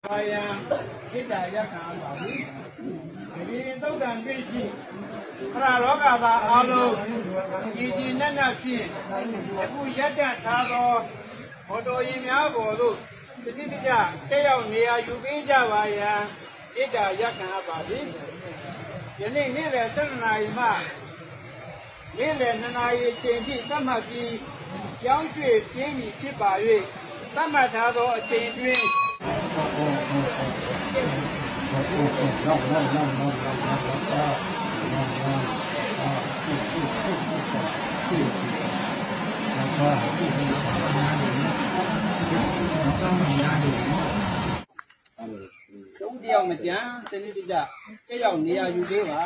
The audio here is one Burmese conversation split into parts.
ဘာယံဣဒ္ဓယက္ခံပါပြီဒီသုတ်တံပြည့်ရှိခရလောကသာအာလုံးကြည်ကြည်နက်နက်ဖြင့်အခုရက်တန့်ထားသောဘောတော်ရင်များပေါ်သို့တတိပကြတက်ရောက်နေရာယူပေးကြပါယံဣဒ္ဓယက္ခံပါပြီယနေ့နေ့လယ်7 နာရီမှနေ့လယ်2 နာရီအချိန်ထိသတ်မှတ်ပြီးကျောင်းကျွေပြင်းပြီးဖြစ်ပါ၍သတ်မှတ်ထားသောအချိန်တွင်တုံးတယောက်မကြမ်းစနစ်တကျတက်ရောက်နေရာယူသေးပါ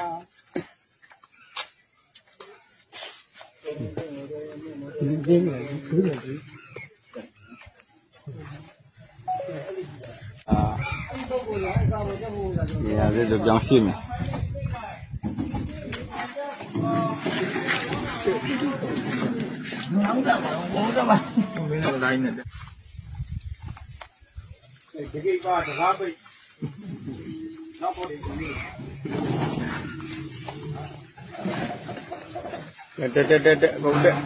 နေရာလေးတော့ပြောင်းရှင်းမယ်ဒီကိစ္စကတကားပိတ်နောက်ပေါ်ဒီတက်ဘုံတက်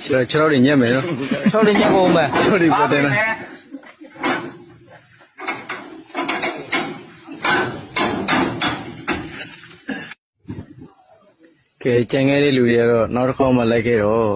ခြေတော်တွေညက်မယ်နော်ခြေတော်တွေညက်ကုန်မယ်ခြေတော်တွေပတ်တယ်နော်ကဲကျန်ခဲ့တဲ့လူတွေကတော့နောက်တစ်ခေါက်မှလိုက်ခဲ့တော့